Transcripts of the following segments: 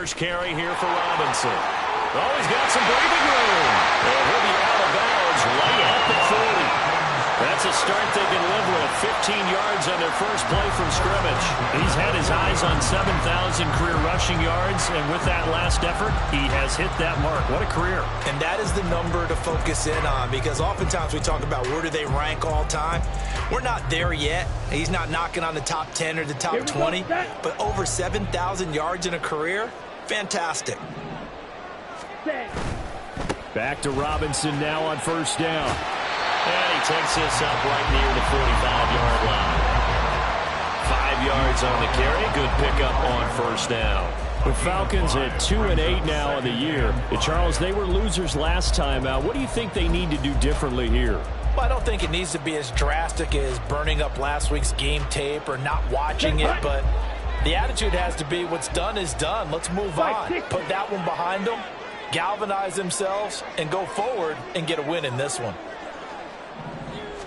first carry here for Robinson. Oh, he's got some breathing room. And he'll be out of bounds right at the 40. That's a start they can live with. 15 yards on their first play from scrimmage. He's had his eyes on 7,000 career rushing yards, and with that last effort, he has hit that mark. What a career. And that is the number to focus in on, because oftentimes we talk about where do they rank all time. We're not there yet. He's not knocking on the top 10 or the top 20, but over 7,000 yards in a career, fantastic. Back to Robinson now on first down. And he takes this up right near the 45-yard line. 5 yards on the carry. Good pickup on first down. The Falcons at 2-8 now in the year. Charles, they were losers last time out. What do you think they need to do differently here? Well, I don't think it needs to be as drastic as burning up last week's game tape or not watching it, but the attitude has to be what's done is done. Let's move on. Put that one behind them, galvanize themselves, and go forward and get a win in this one.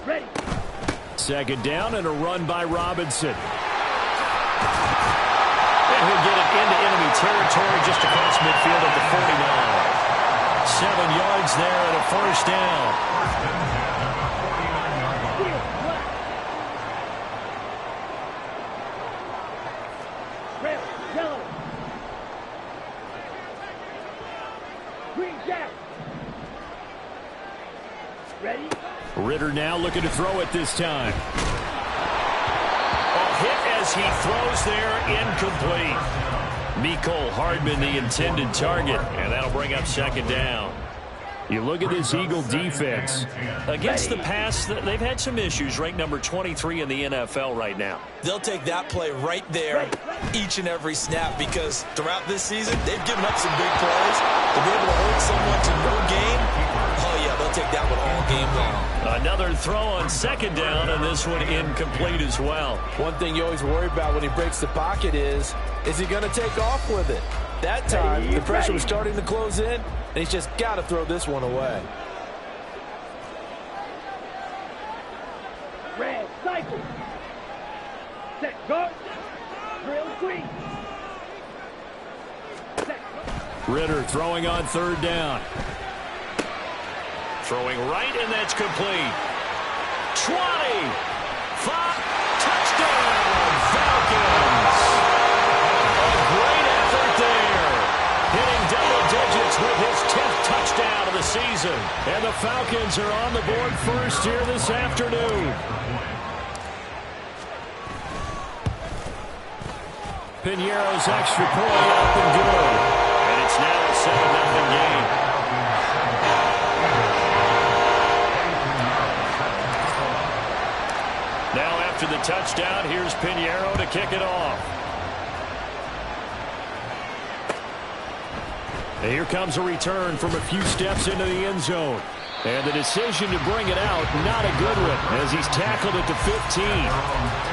Ready. Second down and a run by Robinson. And he'll get it into enemy territory just across midfield at the 49. 7 yards there and a first down. Red, yellow. Green jack. Ready. Ritter now looking to throw it this time. A hit as he throws there, incomplete. Mecole Hardman the intended target, and that'll bring up second down. You look at this Eagle defense. Against the pass, they've had some issues, ranked number 23 in the NFL right now. They'll take that play right there each and every snap, because throughout this season, they've given up some big plays. To be able to hold someone to no gain, oh yeah, they'll take that one all game long. Another throw on second down, and this one incomplete as well. One thing you always worry about when he breaks the pocket is he going to take off with it? That time, the pressure was starting to close in, and he's just got to throw this one away. Red, cycle. Set, go. Drill, green. Set, go. Ritter throwing on third down. Throwing right, and that's complete. 20. 5. Touchdown, Falcons. A great effort there. Hitting double digits with his 10th touchdown of the season. And the Falcons are on the board first here this afternoon. Piñeiro's extra point up and good. And it's now a 7-0 game. Now after the touchdown, here's Piñeiro to kick it off. And here comes a return from a few steps into the end zone. And the decision to bring it out, not a good one, as he's tackled at the 15.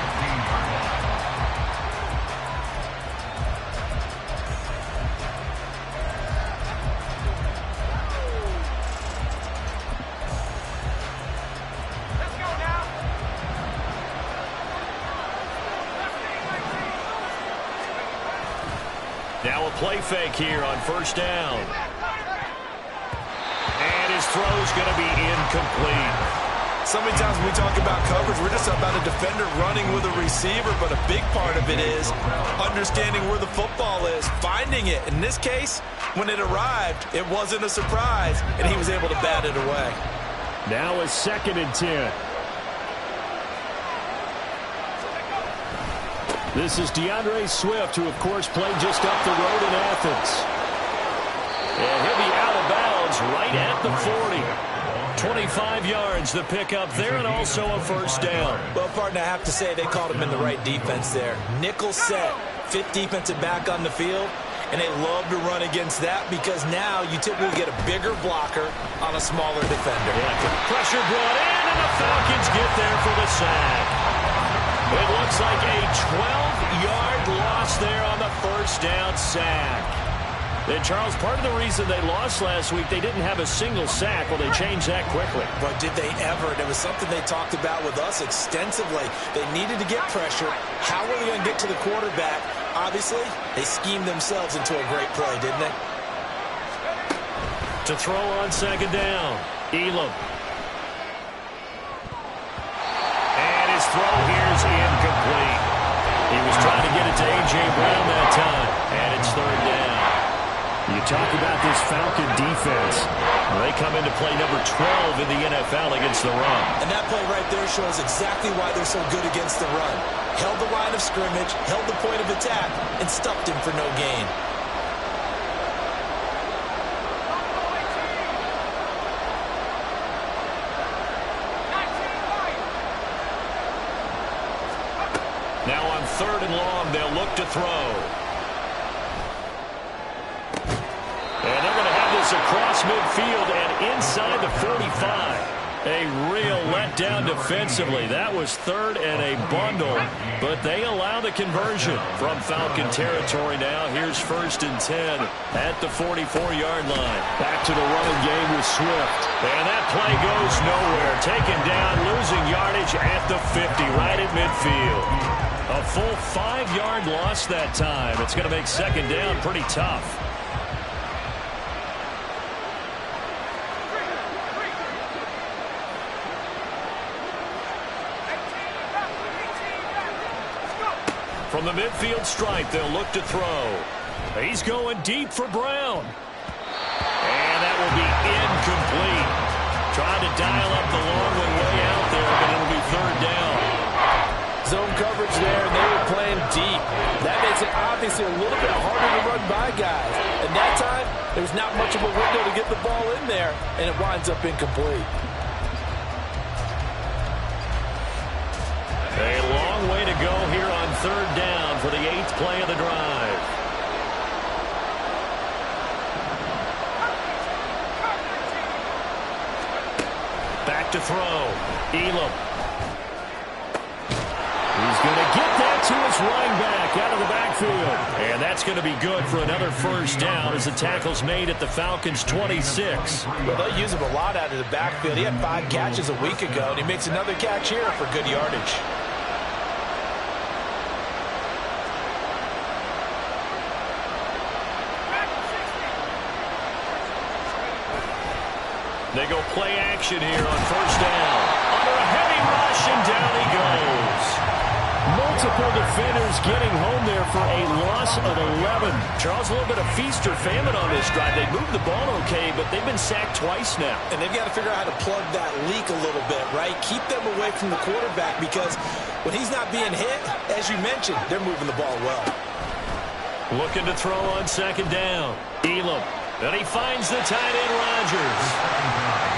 Now a play fake here on first down. And his throw's going to be incomplete. So many times when we talk about coverage, we're just about a defender running with a receiver, but a big part of it is understanding where the football is, finding it. In this case, when it arrived, it wasn't a surprise, and he was able to bat it away. Now a 2nd and 10. This is DeAndre Swift, who, of course, played just up the road in Athens. And he'll be out of bounds right at the 40. 25 yards, the pickup there, and also a first down. Well, partner, I have to say they called him in the right defense there. Nickel set, 5th defensive back on the field, and they love to run against that because now you typically get a bigger blocker on a smaller defender. Yeah, pressure brought in, and the Falcons get there for the sack. It looks like a 12-yard loss there on the first down sack. And Charles, part of the reason they lost last week, they didn't have a single sack. Well, they changed that quickly. But did they ever? And it was something they talked about with us extensively. They needed to get pressure. How were they going to get to the quarterback? Obviously, they schemed themselves into a great play, didn't they? To throw on second down, Elam. And his throw here is incomplete. He was trying to get it to A.J. Brown that time, and it's third down. You talk about this Falcon defense. They come into play number 12 in the NFL against the run. And that play right there shows exactly why they're so good against the run. Held the line of scrimmage, held the point of attack, and stuffed him for no gain. Now on third and long, they'll look to throw. And they're going to have this across midfield and inside the 45. A real letdown defensively. That was third and a bundle, but they allow the conversion from Falcon territory now. Here's first and 10 at the 44-yard line. Back to the running game with Swift. And that play goes nowhere. Taken down, losing yardage at the 50, right at midfield. A full 5-yard loss that time. It's going to make second down pretty tough. From the midfield stripe, they'll look to throw. He's going deep for Brown. And that will be incomplete. Trying to dial up the long way out there, but it'll be third down. Zone coverage there, and they were playing deep. That makes it obviously a little bit harder to run by guys. And that time, there's not much of a window to get the ball in there, and it winds up incomplete. A long way to go here on third down for the 8th play of the drive. Back to throw. Elam. He's going to get that to his running back out of the backfield. And that's going to be good for another first down as the tackle's made at the Falcons' 26. Well, they'll use him a lot out of the backfield. He had 5 catches a week ago, and he makes another catch here for good yardage. They go play action here on first down. Under a heavy rush, and down he goes. Multiple defenders getting home there for a loss of 11. Charles, a little bit of feast or famine on this drive. They moved the ball okay, but they've been sacked twice now. And they've got to figure out how to plug that leak a little bit, right? Keep them away from the quarterback, because when he's not being hit, as you mentioned, they're moving the ball well. Looking to throw on second down. Elam. And he finds the tight end, Rodgers.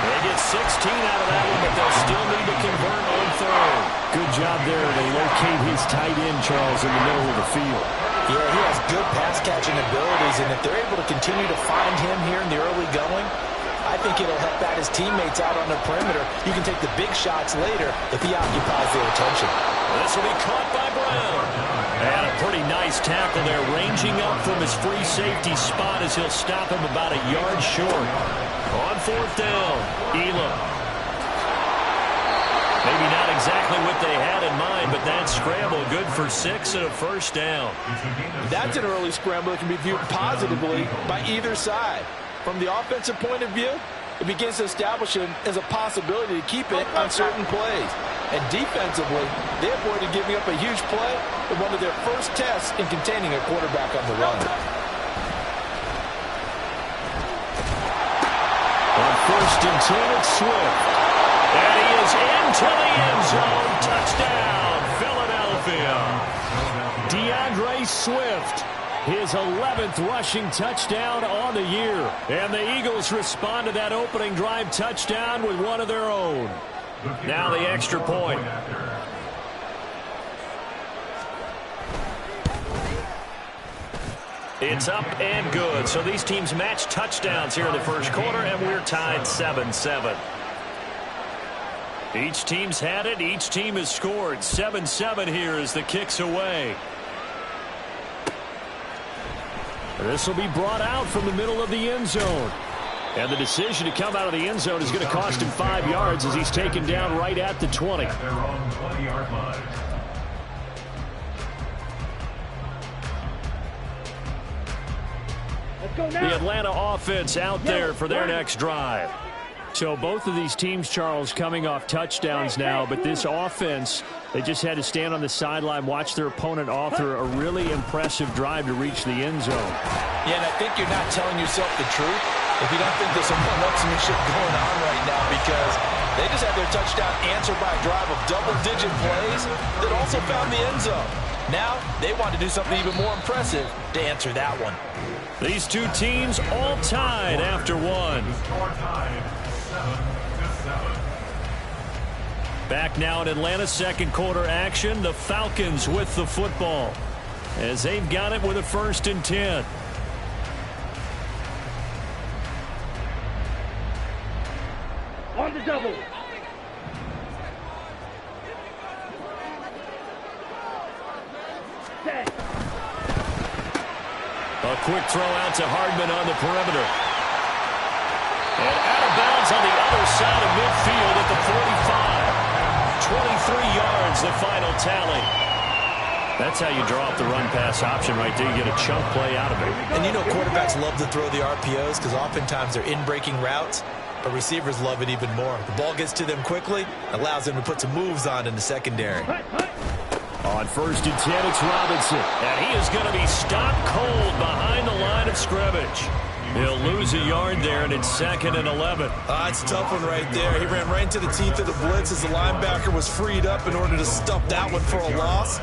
They get 16 out of that one, but they'll still need to convert on third. Good job there to locate his tight end, Charles, in the middle of the field. Yeah, he has good pass-catching abilities, and if they're able to continue to find him here in the early going, I think it'll help out his teammates out on the perimeter. You can take the big shots later if he occupies their attention. This will be caught by Brown. And a pretty nice tackle there, ranging up from his free safety spot as he'll stop him about a yard short. On fourth down, Elam. Maybe not exactly what they had in mind, but that scramble good for 6 and a first down. That's an early scramble that can be viewed positively by either side. From the offensive point of view, it begins to establish him as a possibility to keep it on certain plays. And defensively, they avoided giving up a huge play in one of their first tests in containing a quarterback on the run. On first and 10, it's Swift. And he is into the end zone. Touchdown, Philadelphia. DeAndre Swift. His 11th rushing touchdown on the year. And the Eagles respond to that opening drive touchdown with one of their own. Now the extra point. It's up and good. So these teams match touchdowns here in the first quarter, and we're tied 7-7. Each team's had it. Each team has scored. 7-7 here as the kick's away. This will be brought out from the middle of the end zone. And the decision to come out of the end zone is going to cost him 5 yards as he's taken down right at the 20. Let's go now. The Atlanta offense out there for their next drive. So both of these teams, Charles, coming off touchdowns now, but this offense, they just had to stand on the sideline, watch their opponent author a really impressive drive to reach the end zone. Yeah, and I think you're not telling yourself the truth if you don't think there's some one-upsmanship going on right now, because they just had their touchdown answered by a drive of double-digit plays that also found the end zone. Now they want to do something even more impressive to answer that one. These two teams all tied after one. Back now in Atlanta, second quarter action. The Falcons with the football as they've got it with a 1st and 10. On the double. Set. A quick throw out to Hardman on the perimeter. And out of bounds on the other side of midfield at the 45. 23 yards, the final tally. That's how you draw up the run-pass option right there. You get a chunk play out of it. And you know quarterbacks love to throw the RPOs because oftentimes they're in-breaking routes, but receivers love it even more. The ball gets to them quickly, allows them to put some moves on in the secondary. On 1st and 10, it's Robinson. And he is going to be stopped cold behind the line of scrimmage. He'll lose a yard there, and it's 2nd and 11. It's a tough one right there. He ran right into the teeth of the blitz as the linebacker was freed up in order to stuff that one for a loss.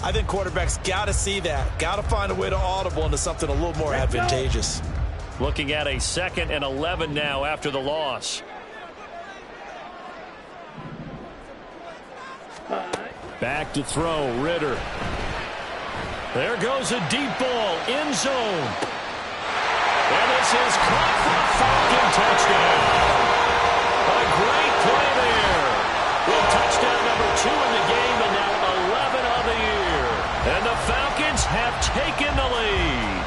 I think quarterbacks got to see that. Got to find a way to audible into something a little more advantageous. Looking at a 2nd and 11 now after the loss. Back to throw, Ritter. There goes a deep ball, end zone. And this is caught for a Falcon touchdown. A great play there. With touchdown number 2 in the game and now 11 on the year. And the Falcons have taken the lead.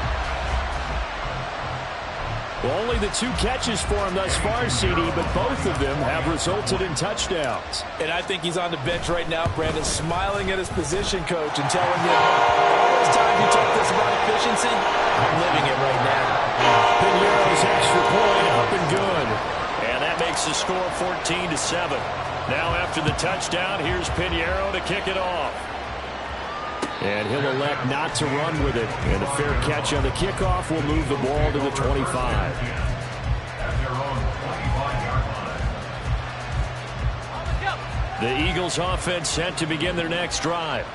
Well, only the 2 catches for him thus far, CD, but both of them have resulted in touchdowns. And I think he's on the bench right now, Brandon, smiling at his position coach and telling him, all those times you talk this about efficiency, I'm living it right now. Pinheiro's extra point up and good. And that makes the score 14-7. Now after the touchdown, here's Pinheiro to kick it off. And he'll elect not to run with it. And a fair catch on the kickoff will move the ball to the 25. The Eagles offense set to begin their next drive.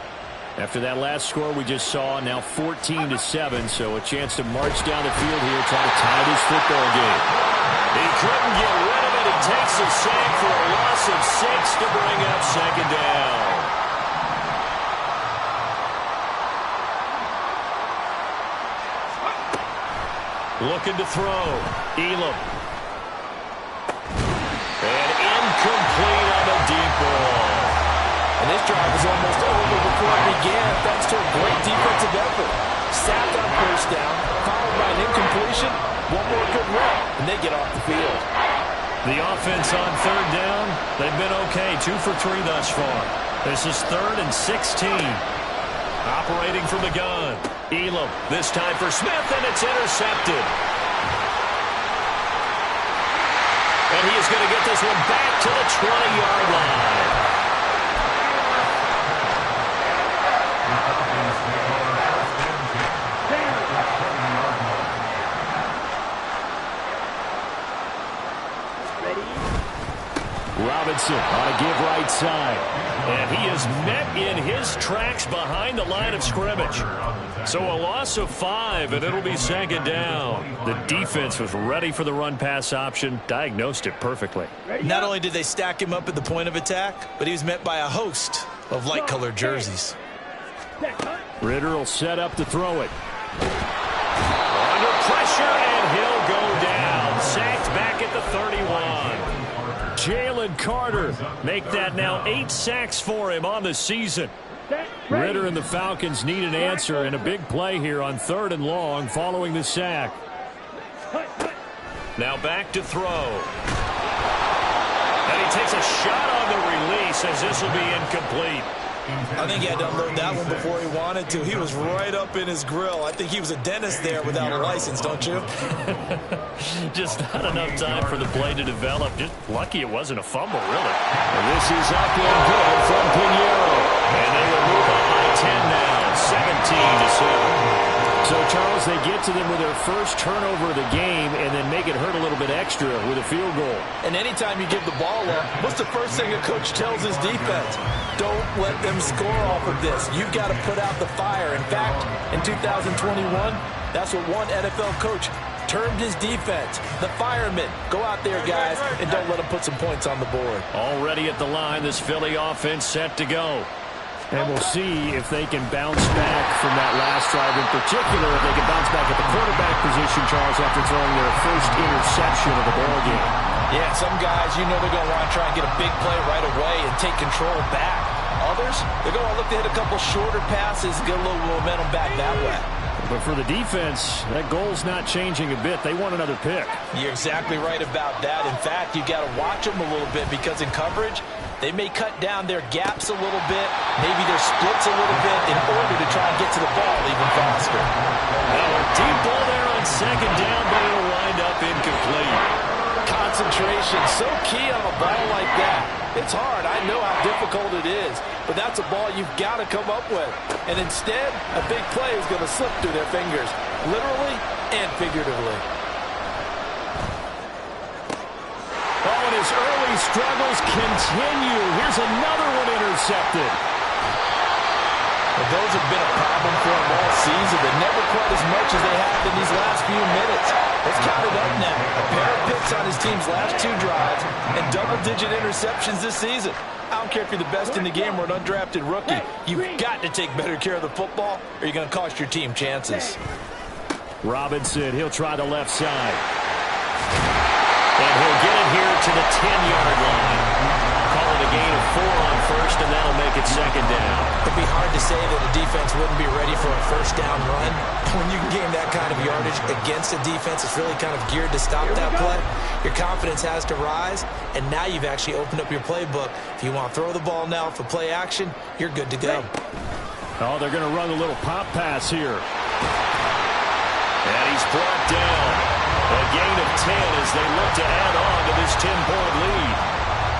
After that last score we just saw, now 14-7, so a chance to march down the field here, try to tie this football game. He couldn't get rid of it. He takes a sack for a loss of 6 to bring up 2nd down. Looking to throw. Elam. And incomplete on the deep ball. And this drive was almost over before it began thanks to a great defensive effort. Sacked on 1st down, followed by an incompletion. One more good run, and they get off the field. The offense on 3rd down, they've been okay. 2 for 3 thus far. This is 3rd and 16. Operating from the gun. Elam, this time for Smith, and it's intercepted. And he is going to get this one back to the 20-yard line. Robinson on a give right side. And he is met in his tracks behind the line of scrimmage. So a loss of 5, and it'll be 2nd down. The defense was ready for the run-pass option, diagnosed it perfectly. Not only did they stack him up at the point of attack, but he was met by a host of light-colored jerseys. Ritter will set up to throw it. Under pressure, and he'll go down. Sacked back at the 31. Jalen Carter make that now 8 sacks for him on the season. Ritter and the Falcons need an answer and a big play here on 3rd and long following the sack. Now back to throw. And he takes a shot on the release as this will be incomplete. I think he had to unload that one before he wanted to. He was right up in his grill. I think he was a dentist there without a license, don't you? Just not enough time for the play to develop. Just lucky it wasn't a fumble, really. And this is up and good from Pinheiro. And they will move up by 10 now, 17-7. So, Charles, they get to them with their first turnover of the game and then make it hurt a little bit extra with a field goal. And anytime you give the ball up, what's the first thing a coach tells his defense? Don't let them score off of this. You've got to put out the fire. In fact, in 2021, that's what one NFL coach termed his defense, the firemen. Go out there, guys, and don't let them put some points on the board. Already at the line, this Philly offense set to go. And we'll see if they can bounce back from that last drive. In particular, if they can bounce back at the quarterback position, Charles, after throwing their first interception of the ball game. Yeah, some guys, you know they're going to want to try and get a big play right away and take control back. Others, they're going to look to hit a couple shorter passes, get a little momentum back that way. But for the defense, that goal's not changing a bit. They want another pick. You're exactly right about that. In fact, you got to watch them a little bit because in coverage, they may cut down their gaps a little bit, maybe their splits a little bit in order to try and get to the ball even faster. Now a deep ball there on second down, but it'll wind up incomplete. Concentration, so key on a ball like that. It's hard. I know how difficult it is, but that's a ball you've got to come up with. And instead, a big play is going to slip through their fingers, literally and figuratively. Oh, and his early struggles continue. Here's another one intercepted. Well, those have been a problem for him all season, but never quite as much as they have in these last few minutes. Let's count it up now. A pair of picks on his team's last 2 drives and double-digit interceptions this season. I don't care if you're the best in the game or an undrafted rookie. You've got to take better care of the football or you're going to cost your team chances. Robinson, he'll try the left side. And he'll get it here to the 10-yard line. Call it a gain of 4 on first, and that'll make it second down. It'd be hard to say that a defense wouldn't be ready for a first down run. When you can gain that kind of yardage against a defense, it's really kind of geared to stop that play. Your confidence has to rise, and now you've actually opened up your playbook. If you want to throw the ball now for play action, you're good to go. Oh, they're going to run a little pop pass here. And he's brought down. A gain of 10 as they look to add on to this 10-point lead.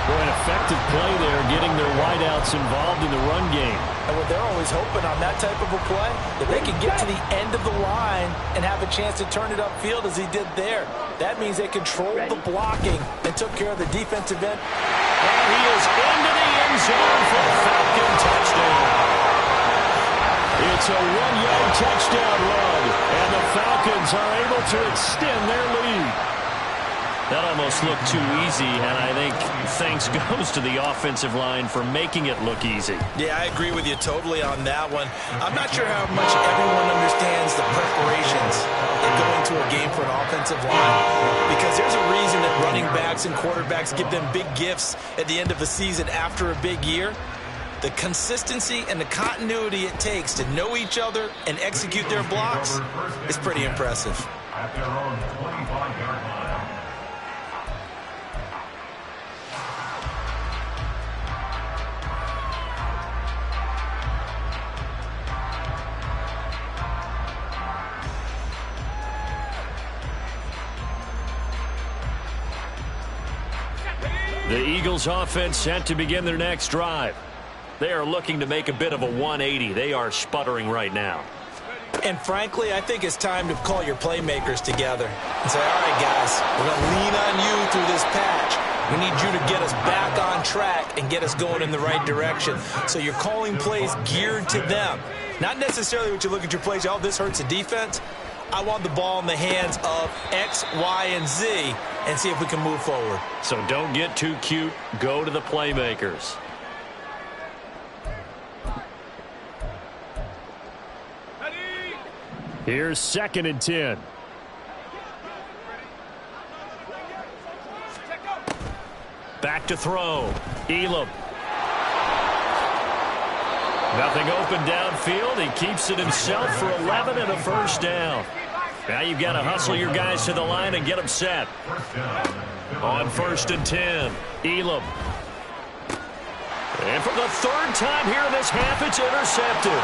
Boy, an effective play there, getting their wideouts involved in the run game. And what they're always hoping on that type of a play, that they can get to the end of the line and have a chance to turn it upfield as he did there. That means they controlled the blocking and took care of the defensive end. And he is into the end zone for a Falcon touchdown. It's a 1-yard touchdown run, and the Falcons are able to extend their lead. That almost looked too easy, and I think thanks goes to the offensive line for making it look easy. Yeah, I agree with you totally on that one. I'm not sure how much everyone understands the preparations that go into a game for an offensive line, because there's a reason that running backs and quarterbacks give them big gifts at the end of the season after a big year. The consistency and the continuity it takes to know each other and execute their blocks is pretty impressive. At their own 25-yard line. The Eagles offense set to begin their next drive. They are looking to make a bit of a 180. They are sputtering right now. And frankly, I think it's time to call your playmakers together and say, all right, guys, we're going to lean on you through this patch. We need you to get us back on track and get us going in the right direction. So you're calling plays geared to them. Not necessarily what you look at your plays, oh, this hurts the defense. I want the ball in the hands of X, Y, and Z and see if we can move forward. So don't get too cute. Go to the playmakers. Here's 2nd and 10. Back to throw. Elam. Nothing open downfield. He keeps it himself for 11 and a first down. Now you've got to hustle your guys to the line and get them set. On 1st and 10, Elam. And for the third time here in this half, it's intercepted.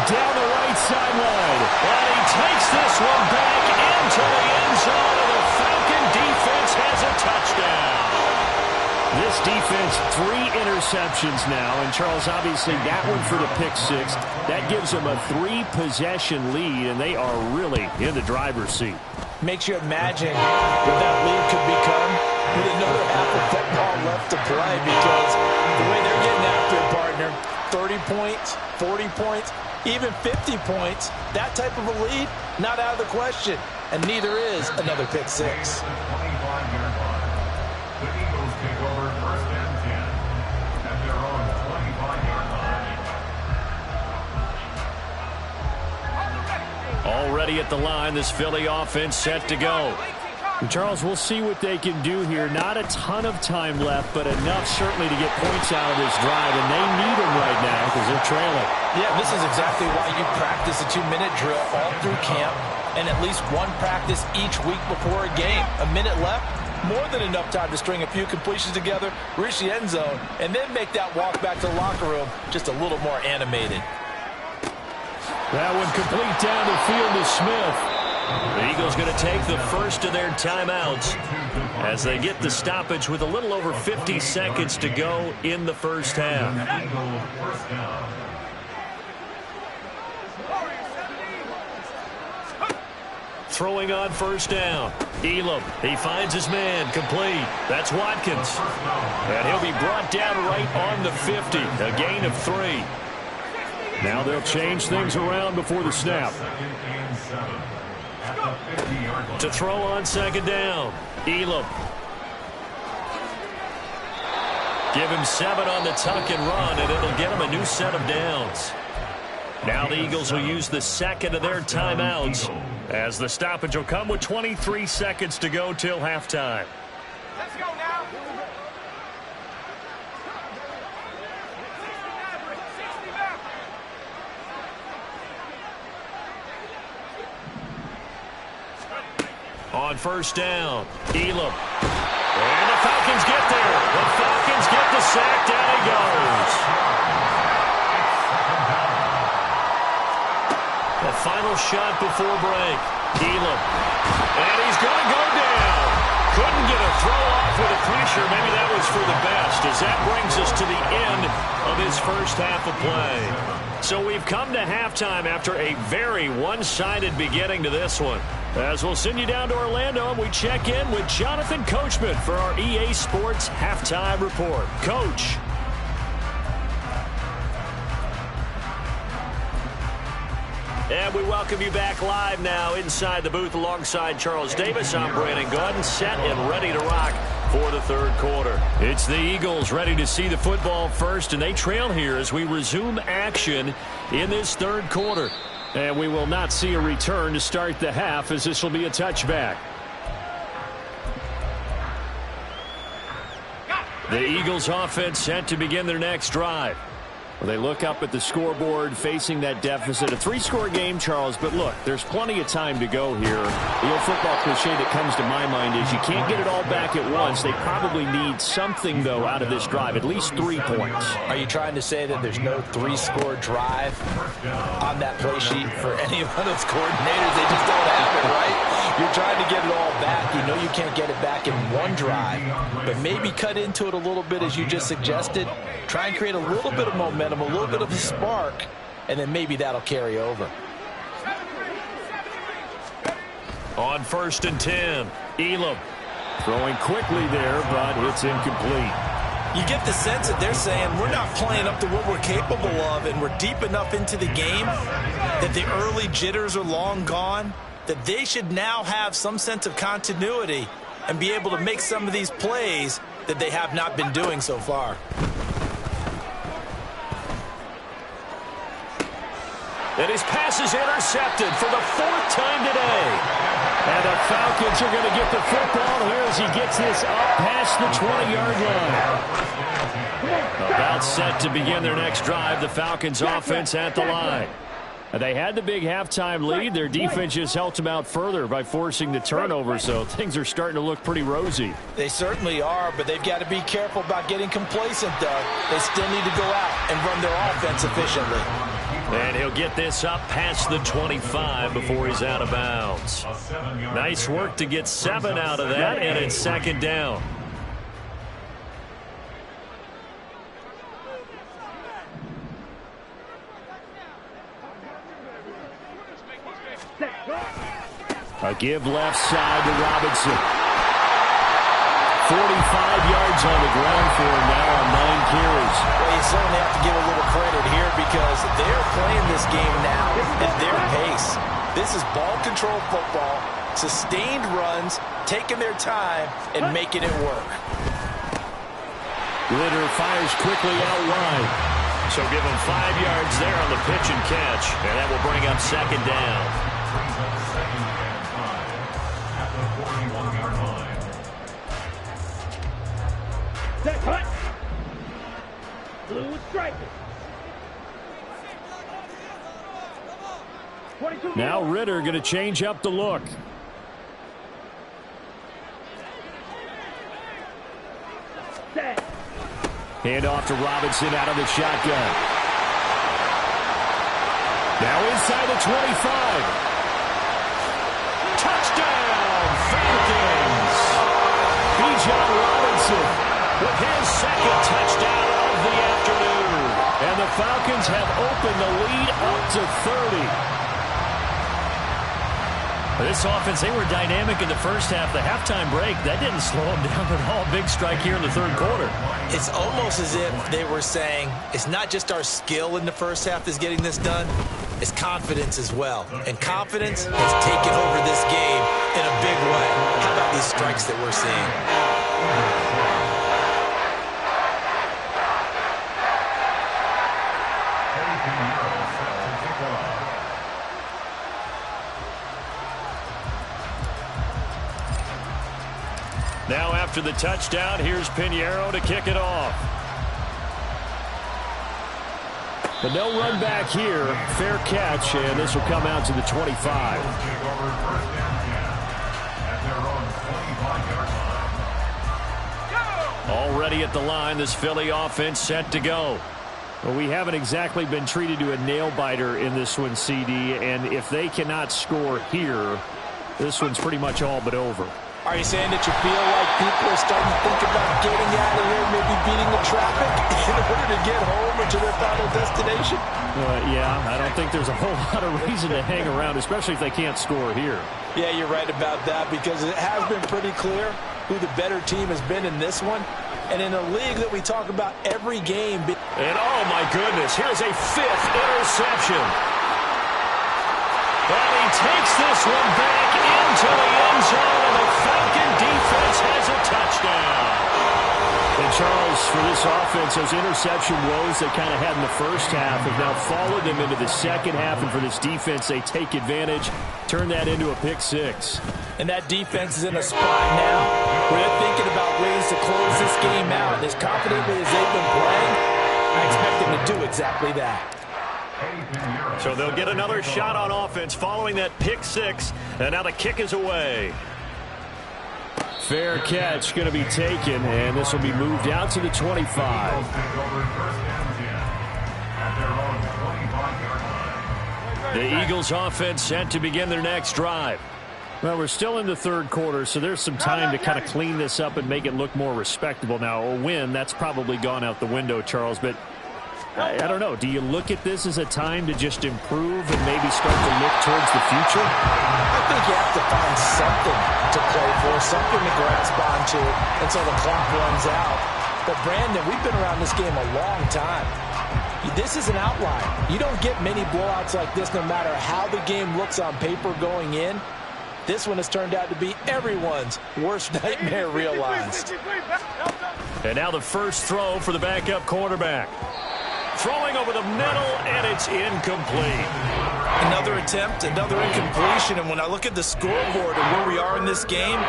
Down the right sideline. And he takes this one back into the end zone, and the Falcon defense has a touchdown. This defense, 3 interceptions now. And, Charles, obviously that one for the pick six. That gives them a 3-possession lead, and they are really in the driver's seat. Makes you imagine what that lead could become with another half of football left to play, because the way they're getting after it, partner, 30 points, 40 points, even 50 points, that type of a lead, not out of the question. And neither is another pick six. The Eagles take over first and 10 at their own 25-yard line. Already at the line, this Philly offense set to go. And Charles, we'll see what they can do here. Not a ton of time left, but enough certainly to get points out of this drive, and they need them right now because they're trailing. Yeah, this is exactly why you practice a 2-minute drill all through camp and at least one practice each week before a game. A minute left, more than enough time to string a few completions together, reach the end zone, and then make that walk back to the locker room just a little more animated. That one complete down the field to Smith. The Eagles going to take the first of their timeouts as they get the stoppage with a little over 50 seconds to go in the first half. Throwing on first down. Elam, he finds his man, complete. That's Watkins. And he'll be brought down right on the 50, a gain of 3. Now they'll change things around before the snap. To throw on second down, Elam. Give him 7 on the tuck and run, and it'll get him a new set of downs. Now the Eagles will use the second of their timeouts as the stoppage will come with 23 seconds to go till halftime. Let's go now. On first down, Elam. And the Falcons get there. The Falcons get the sack. Down he goes. The final shot before break. Elam. And he's going to go down. Couldn't get a throw off with the pressure. Maybe that was for the best, as that brings us to the end of his first half of play. So we've come to halftime after a very one-sided beginning to this one. As we'll send you down to Orlando, and we check in with Jonathan Coachman for our EA Sports Halftime Report. Coach. And we welcome you back live now inside the booth alongside Charles Davis. I'm Brandon Gordon, set and ready to rock for the third quarter. It's the Eagles ready to see the football first, and they trail here as we resume action in this third quarter. And we will not see a return to start the half, as this will be a touchback. The Eagles offense set to begin their next drive. Well, they look up at the scoreboard facing that deficit. A 3-score game, Charles, but look, there's plenty of time to go here. The old football cliche that comes to my mind is you can't get it all back at once. They probably need something, though, out of this drive, at least 3 points. Are you trying to say that there's no 3-score drive on that play sheet for any of those coordinators? They just don't have it, right? You're trying to get it all back. You know you can't get it back in one drive, but maybe cut into it a little bit, as you just suggested. Try and create a little bit of momentum, a little bit of a spark, and then maybe that'll carry over. On first and 10, Elam throwing quickly there, but it's incomplete. You get the sense that they're saying we're not playing up to what we're capable of, and we're deep enough into the game that the early jitters are long gone, that they should now have some sense of continuity and be able to make some of these plays that they have not been doing so far. And his pass is intercepted for the 4th time today. And the Falcons are going to get the football here as he gets this up past the 20-yard line. About set to begin their next drive. The Falcons offense at the line. They had the big halftime lead. Their defense just helped them out further by forcing the turnover, so things are starting to look pretty rosy. They certainly are, but they've got to be careful about getting complacent, Doug. They still need to go out and run their offense efficiently. And he'll get this up past the 25 before he's out of bounds. Nice work to get 7 out of that, and it's second down. A give left side to Robinson. 45 yards on the ground for him now on 9 carries. Well, you certainly have to give a little credit here because they're playing this game now at their pace. This is ball control football, sustained runs, taking their time, and making it work. Ritter fires quickly out wide. So give him 5 yards there on the pitch and catch, and that will bring up second down. Set, cut. Blue striker. 22. Now Ritter going to change up the look. Set. Hand off to Robinson out of the shotgun. Now inside the 25. Touchdown, Falcons! Bijan Robinson with his second touchdown of the afternoon. And the Falcons have opened the lead up to 30. This offense, they were dynamic in the first half. The halftime break, that didn't slow them down at all. Big strike here in the third quarter. It's almost as if they were saying, it's not just our skill in the first half that's getting this done, it's confidence as well. And confidence has taken over this game in a big way. How about these strikes that we're seeing? Now after the touchdown, here's Pinheiro to kick it off. But no run back here. Fair catch, and this will come out to the 25. Already at the line, this Philly offense set to go. Well, we haven't exactly been treated to a nail-biter in this one, CD, and if they cannot score here, this one's pretty much all but over. Are you saying that you feel like people are starting to think about getting out of here, maybe beating the traffic in order to get home or to their final destination? Yeah, I don't think there's a whole lot of reason to hang around, especially if they can't score here. Yeah, you're right about that because it has been pretty clear who the better team has been in this one. And in a league that we talk about every game. And oh my goodness, here's a 5th interception. And he takes this one back into the end zone, and the Falcon defense has a touchdown. And Charles, for this offense, those interception woes they kind of had in the first half have now followed them into the second half, and for this defense, they take advantage, turn that into a pick 6. And that defense is in a spot now where they're thinking about ways to close this game out. As confidently as they've been playing, I expect them to do exactly that. So they'll get another shot on offense following that pick 6, and now the kick is away. Fair catch going to be taken, and this will be moved out to the 25. The Eagles offense set to begin their next drive. Well, we're still in the third quarter, so there's some time to kind of clean this up and make it look more respectable. Now, a win, that's probably gone out the window, Charles, but I don't know. Do you look at this as a time to just improve and maybe start to look towards the future? I think you have to find something to play for, something to grasp onto until the clock runs out. But, Brandon, we've been around this game a long time. This is an outlier. You don't get many blowouts like this no matter how the game looks on paper going in. This one has turned out to be everyone's worst nightmare realized. And now the first throw for the backup quarterback. Throwing over the middle, and it's incomplete. Another attempt, another incompletion, and when I look at the scoreboard and where we are in this game,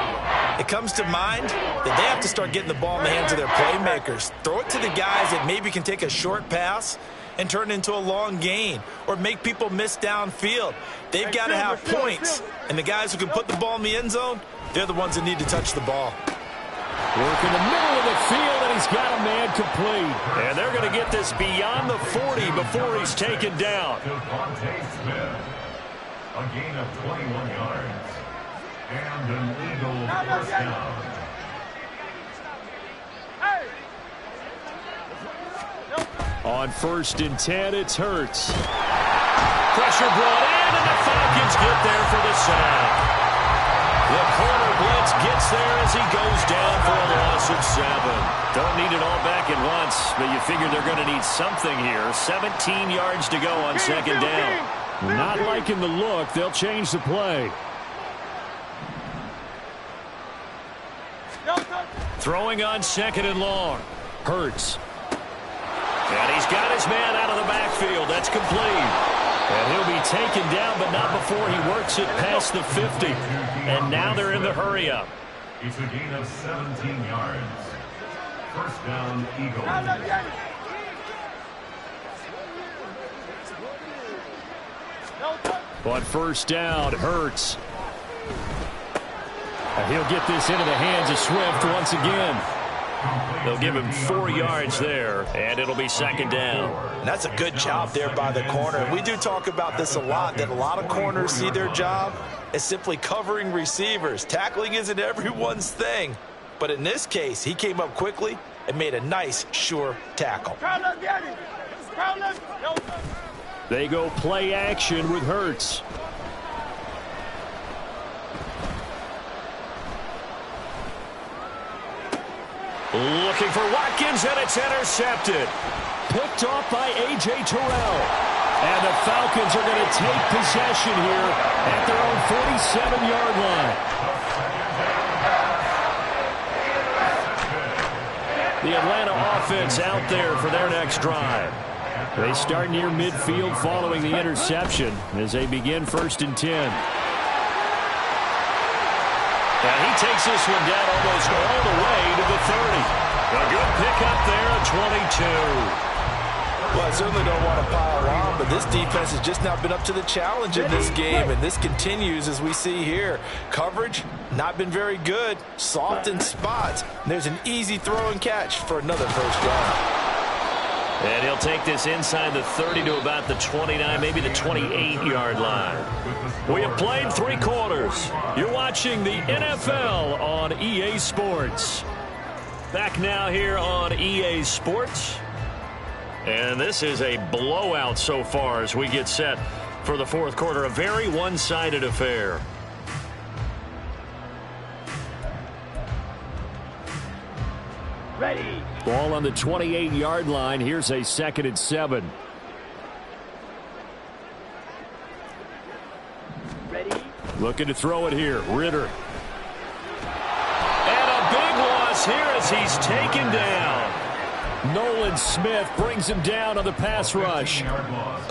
it comes to mind that they have to start getting the ball in the hands of their playmakers. Throw it to the guys that maybe can take a short pass and turn into a long gain or make people miss downfield. They've got to have points, and the guys who can put the ball in the end zone, they're the ones that need to touch the ball. Work in the middle of the field, and he's got a man complete. And they're going to get this beyond the 40 before he's taken down. A gain of 21 yards. And an Eagle first down. On 1st and 10, it's Hurts. Pressure brought in, and the Falcons get there for the sack. The corner blitz gets there as he goes down for a loss of 7. Don't need it all back at once, but you figure they're going to need something here. 17 yards to go on 2nd down. Not liking the look. They'll change the play. Throwing on 2nd and long. Hurts. And he's got his man out of the backfield. That's complete. And he'll be taken down, but not before he works it past the 50. And now they're in the hurry-up. It's a gain of 17 yards. First down, Eagles. On 1st down, Hurts. And he'll get this into the hands of Swift once again. They'll give him 4 yards there, and it'll be 2nd down. And that's a good job there by the corner. We do talk about this a lot, that a lot of corners see their job as simply covering receivers. Tackling isn't everyone's thing. But in this case, he came up quickly and made a nice, sure tackle. They go play action with Hurts. Looking for Watkins, and it's intercepted. Picked off by A.J. Terrell. And the Falcons are going to take possession here at their own 47-yard line. The Atlanta offense out there for their next drive. They start near midfield following the interception as they begin 1st and 10. And he takes this one down almost all the way to the 30. A good pickup there at 22. Well, I certainly don't want to pile on, but this defense has just not been up to the challenge in this game, and this continues as we see here. Coverage, not been very good. Soft in spots. And there's an easy throw and catch for another 1st down. And he'll take this inside the 30 to about the 29, maybe the 28-yard line. We have played 3 quarters. You're watching the NFL on EA Sports. Back now here on EA Sports. And this is a blowout so far as we get set for the 4th quarter. A very one-sided affair. Ready. Ball on the 28-yard line. Here's a 2nd and 7. Ready. Looking to throw it here. Ritter. And a big loss here as he's taken down. Nolan Smith brings him down on the pass rush.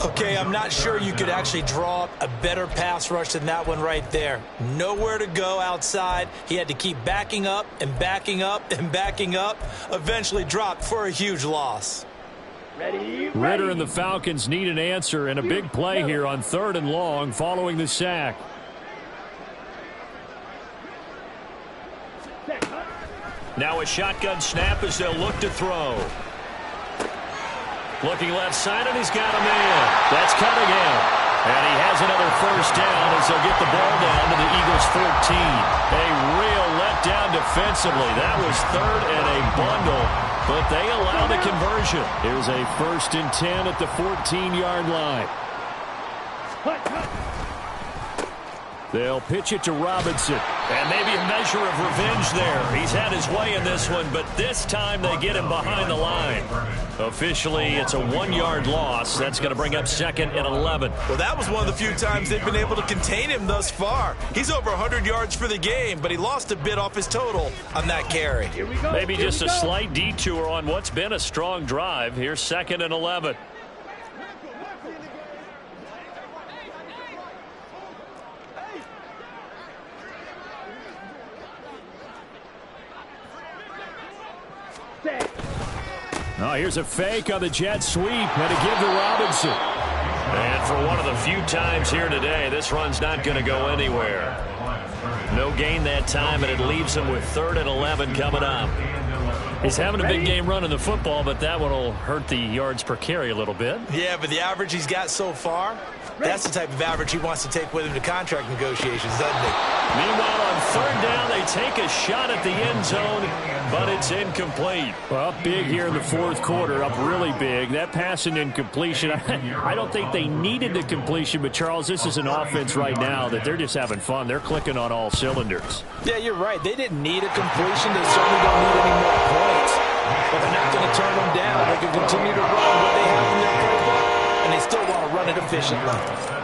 Okay, I'm not sure you could actually draw up a better pass rush than that one right there. Nowhere to go outside. He had to keep backing up and backing up and backing up. Eventually dropped for a huge loss. Ready. Ritter and the Falcons need an answer and a big play here on 3rd and long following the sack. Now a shotgun snap as they'll look to throw. Looking left side, and he's got a man. That's coming in. And he has another 1st down as they'll get the ball down to the Eagles' 14. A real letdown defensively. That was 3rd and a bundle, but they allow the conversion. Here's a 1st and 10 at the 14-yard line. They'll pitch it to Robinson. And maybe a measure of revenge there. He's had his way in this one, but this time they get him behind the line. Officially, it's a 1-yard loss. That's going to bring up 2nd and 11. Well, that was one of the few times they've been able to contain him thus far. He's over 100 yards for the game, but he lost a bit off his total on that carry. Maybe just a slight detour on what's been a strong drive. Here's 2nd and 11. Oh, here's a fake on the jet sweep, and a give to Robinson. And for one of the few times here today, this run's not going to go anywhere. No gain that time, and it leaves him with 3rd and 11 coming up. He's having a big game running the football, but that one will hurt the yards per carry a little bit. Yeah, but the average he's got so far, that's the type of average he wants to take with him to contract negotiations, doesn't he? Meanwhile, on 3rd down, they take a shot at the end zone, but it's incomplete. Well, up big here in the 4th quarter, up really big. That pass and incompletion, I don't think they needed the completion, but, Charles, this is an offense right now that they're just having fun. They're clicking on all cylinders. Yeah, you're right. They didn't need a completion. They certainly don't need any more points. But they're not going to turn them down. They can continue to run what they have in their playbook, and they still want to run it efficiently.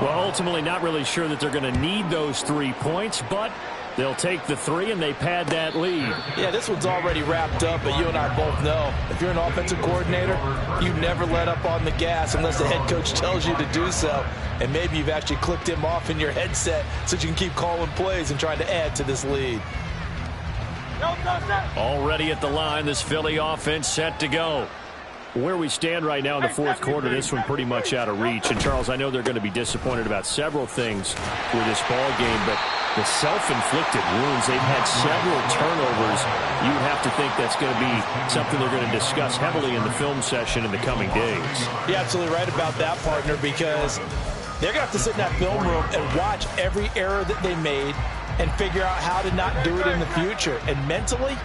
Well, ultimately not really sure that they're going to need those 3 points, but they'll take the 3 and they pad that lead. Yeah, this one's already wrapped up, but you and I both know if you're an offensive coordinator, you never let up on the gas unless the head coach tells you to do so. And maybe you've actually clicked him off in your headset so you can keep calling plays and trying to add to this lead. Already at the line, this Philly offense set to go. Where we stand right now in the 4th quarter, this one pretty much out of reach. And, Charles, I know they're going to be disappointed about several things with this ball game, but the self-inflicted wounds, they've had several turnovers. You would have to think that's going to be something they're going to discuss heavily in the film session in the coming days. You're absolutely right about that, partner, because they're going to have to sit in that film room and watch every error that they made and figure out how to not do it in the future. And mentally,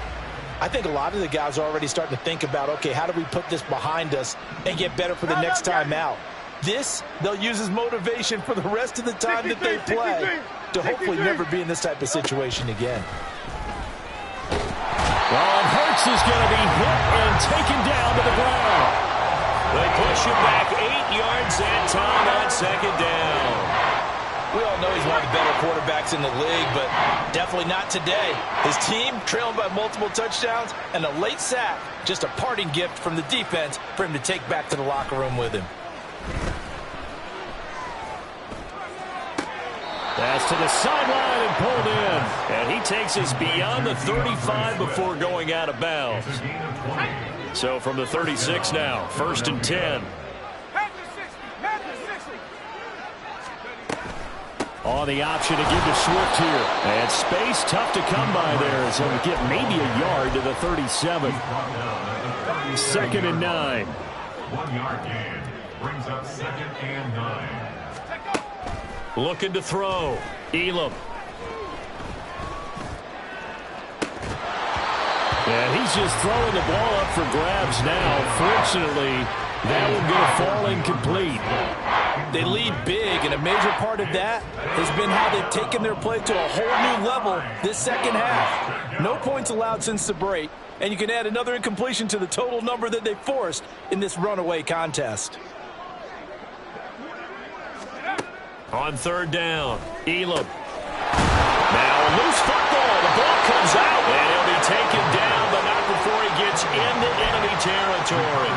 I think a lot of the guys are already starting to think about, okay, how do we put this behind us and get better for the next time out? This, they'll use as motivation for the rest of the time that they play to hopefully never be in this type of situation again. Well, Hurts is going to be hit and taken down to the ground. They push him back 8 yards that time on 2nd down. We all know he's one of the better quarterbacks in the league, but definitely not today. His team trailing by multiple touchdowns and a late sack, just a parting gift from the defense for him to take back to the locker room with him. Pass to the sideline and pulled in. And he takes us beyond the 35 before going out of bounds. So from the 36 now, 1st and 10. On the option to give to Swift here. And space tough to come by there as he'll get maybe a yard to the 37. 2nd and 9. 1 yard gain brings up 2nd and 9. Looking to throw. Elam. And he's just throwing the ball up for grabs now. Fortunately, that one going to fall incomplete. They lead big, and a major part of that has been how they've taken their play to a whole new level this 2nd half. No points allowed since the break, and you can add another incompletion to the total number that they forced in this runaway contest. On 3rd down, Elam. Now a loose football. The ball comes out, and he'll be taken down, but not before he gets into enemy territory.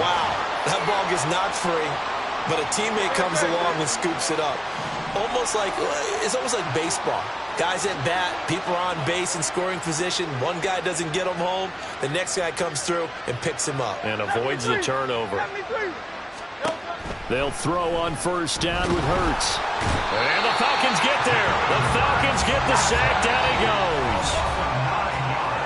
Wow, that ball gets knocked free, but a teammate comes along and scoops it up. It's almost like baseball. Guys at bat, people are on base in scoring position. One guy doesn't get him home. The next guy comes through and picks him up. And avoids the turnover. They'll throw on 1st down with Hurts. And the Falcons get there. The Falcons get the sack. Down he goes.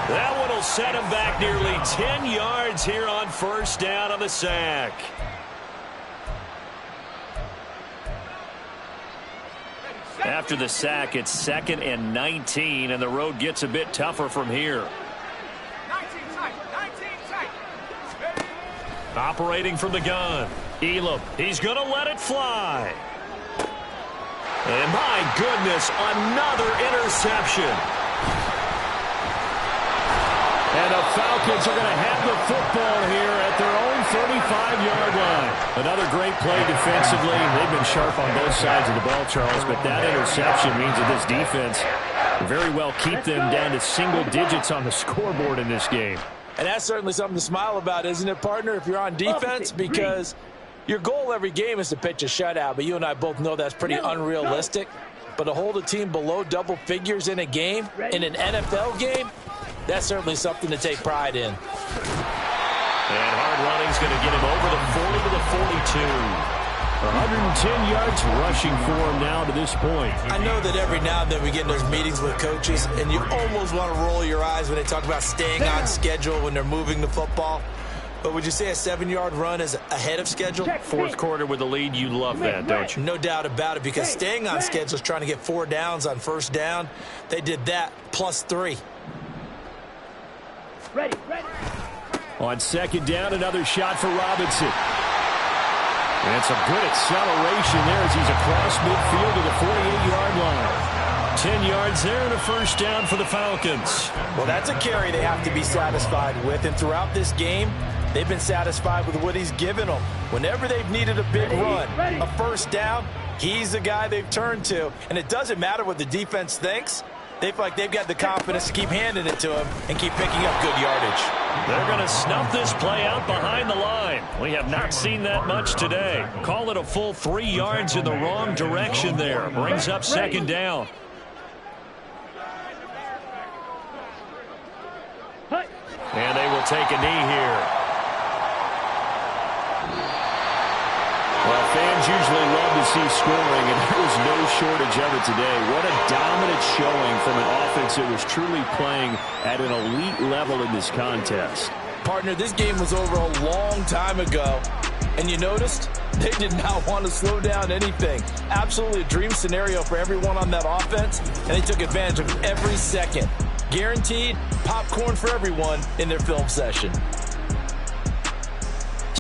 That one will set him back nearly 10 yards here on 1st down on the sack. After the sack, it's 2nd and 19, and the road gets a bit tougher from here. Operating from the gun. Elam. He's going to let it fly. And my goodness, another interception. And the Falcons are going to have the football here at their own 35-yard line. Another great play defensively. They've been sharp on both sides of the ball, Charles, but that interception means that this defense will very well keep them down to single digits on the scoreboard in this game. And that's certainly something to smile about, isn't it, partner, if you're on defense? Because your goal every game is to pitch a shutout, but you and I both know that's pretty unrealistic. But to hold a team below double figures in a game, in an NFL game, that's certainly something to take pride in. running is going to get him over the 40 to the 42. 110 yards rushing for him now to this point. I know that every now and then we get in those meetings with coaches, and you almost want to roll your eyes when they talk about staying on schedule when they're moving the football. But would you say a 7-yard run is ahead of schedule? Fourth quarter with the lead, you love that, don't you? No doubt about it, because staying on schedule is trying to get 4 downs on first down. They did that plus 3. Ready. On second down, another shot for Robinson. And some good acceleration there as he's across midfield to the 48-yard line. 10 yards there and a first down for the Falcons. Well, that's a carry they have to be satisfied with. And throughout this game, they've been satisfied with what he's given them. Whenever they've needed a big run, a first down, he's the guy they've turned to. And it doesn't matter what the defense thinks. They feel like they've got the confidence to keep handing it to him and keep picking up good yardage. They're going to snuff this play out behind the line. We have not seen that much today. Call it a full 3 yards in the wrong direction there. Brings up second down. And they will take a knee here. Well, fans usually love to see scoring, and there was no shortage of it today. What a dominant showing from an offense that was truly playing at an elite level in this contest. Partner, this game was over a long time ago, and you noticed they did not want to slow down anything. Absolutely a dream scenario for everyone on that offense, and they took advantage of every second. Guaranteed popcorn for everyone in their film session.